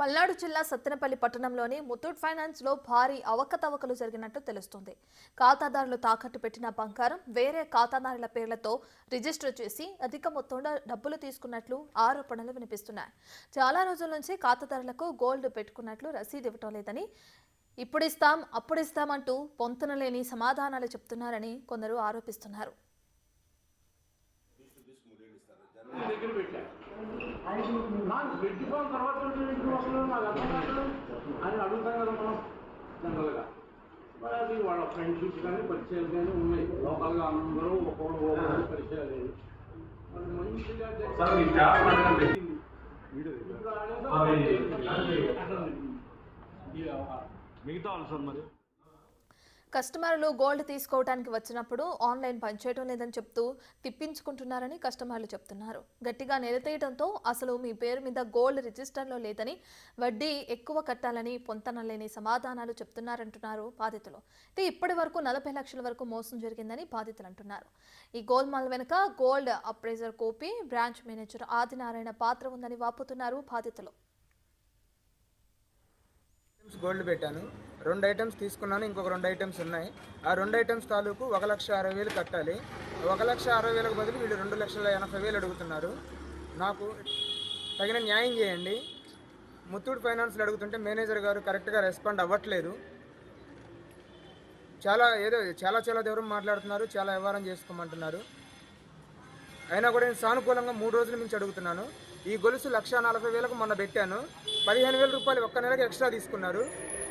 పల్నాడు జిల్లా సత్తెనపల్లి పట్టణంలోని ముత్తూట్ ఫైనాన్స్ లో భారీ అవకతవకలు జరిగినట్టు తెలుస్తోంది. ఖాతాదారులు తాకట్టు పెట్టిన బంగారం వేరే ఖాతాదారుల పేర్లతో రిజిస్టర్ చేసి అధిక మొత్తంలో డబ్బులు తీసుకున్నట్లు ఆరోపణలు వినిపిస్తున్నాయి. చాలా రోజుల నుంచి ఖాతాదారులకు గోల్డ్ పెట్టుకున్నట్లు రసీదు ఇవ్వటం లేదని, ఇప్పుడిస్తాం అప్పుడిస్తామంటూ పొంతనలేని సమాధానాలు చెప్తున్నారని కొందరు ఆరోపిస్తున్నారు. నాకు పెట్టుకోవడం తర్వాత అసలు నాకు అర్థం అని అడుగుతాం కదా మనం జనరల్గా. మరి అది వాళ్ళ ఫ్రెండ్షిప్స్ కానీ పరిచయాలు కానీ ఉన్నాయి. లోకల్గా అందరూ ఒక్కొక్కరు పరిచయాలు. మరి మంచిగా మిగతా సార్ మరి కస్టమర్లు గోల్డ్ తీసుకోవడానికి వచ్చినప్పుడు ఆన్లైన్ పనిచేయడం లేదని చెప్తూ తిప్పించుకుంటున్నారని కస్టమర్లు చెప్తున్నారు. గట్టిగా నిలదీయడంతో అసలు మీ పేరు మీద గోల్డ్ రిజిస్టర్లో లేదని, వడ్డీ ఎక్కువ కట్టాలని పొంతనలేని సమాధానాలు చెప్తున్నారంటున్నారు బాధితులు. అయితే ఇప్పటి వరకు 40 లక్షల వరకు మోసం జరిగిందని బాధితులు అంటున్నారు. ఈ గోల్మాల్ వెనుక గోల్డ్ అప్రైజర్ కోపి, బ్రాంచ్ మేనేజర్ ఆదినారాయణ పాత్ర ఉందని వాపోతున్నారు బాధితులు. గోల్డ్ పెట్టాను, 2 ఐటమ్స్ తీసుకున్నాను, ఇంకొక 2 ఐటమ్స్ ఉన్నాయి. ఆ 2 ఐటమ్స్ తాలూకు 1,60,000 కట్టాలి. 1,60,000 బదులు వీళ్ళు 2,80,000 అడుగుతున్నారు. నాకు తగిన న్యాయం చేయండి. ముత్తూట్ ఫైనాన్స్లో అడుగుతుంటే మేనేజర్ గారు కరెక్ట్గా రెస్పాండ్ అవ్వట్లేదు. చాలా దూరం మాట్లాడుతున్నారు, చాలా వ్యవహారం చేసుకోమంటున్నారు. అయినా కూడా నేను సానుకూలంగా 3 రోజుల నుంచి అడుగుతున్నాను. ఈ గొలుసు 1,40,000 మొన్న పెట్టాను, 15,000 రూపాయలు ఒక్క నెలకి ఎక్స్ట్రా తీసుకున్నారు.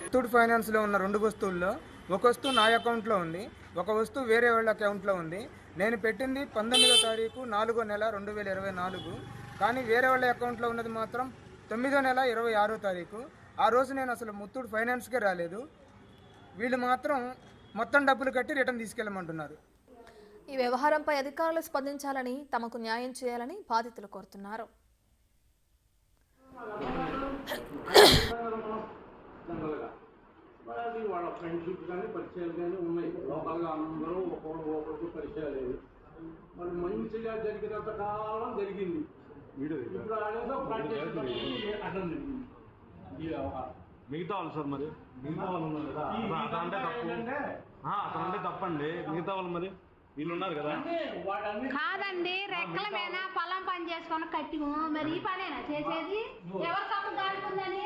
ముత్తూట్ ఫైనాన్స్లో ఉన్న 2 వస్తువుల్లో ఒక వస్తువు నా అకౌంట్లో ఉంది, ఒక వస్తువు వేరే వాళ్ళ అకౌంట్లో ఉంది. నేను పెట్టింది 19వ తారీఖు 4వ నెల 2024, కానీ వేరే వాళ్ళ అకౌంట్లో ఉన్నది మాత్రం 9వ నెల 26వ తారీఖు. ఆ రోజు నేను అసలు ముత్తూట్ ఫైనాన్స్కే రాలేదు. వీళ్ళు మాత్రం మొత్తం డబ్బులు కట్టి రిటర్న్ తీసుకెళ్ళమంటున్నారు. ఈ వ్యవహారంపై అధికారులు స్పందించాలని, తమకు న్యాయం చేయాలని బాధితులు కోరుతున్నారు. జనరల్గా మరి అది వాళ్ళ ఫ్రెండ్షిప్స్ కానీ పరిచయాలు కానీ ఉన్నాయి. లోకల్గా అందరూ ఒక్కొక్కరు పరిచయాలు. మరి మంచిగా జరిగినంత కాలం జరిగింది. ఇప్పుడు అనేది అట్లా ఈ వ్యవహారం. మిగతా వాళ్ళు సార్ మరి మిగతా వాళ్ళు ఉన్నారు కదా, అతనంటే తప్పండి. మిగతా వాళ్ళు మరి వీళ్ళు ఉన్నారు కదా. కాదండి, రెక్కల మీద పొలం పని చేసుకొని కట్టిము, మరి ఈ పనేనా చేసేది? ఎవరి తప్పు దాడుకుందని?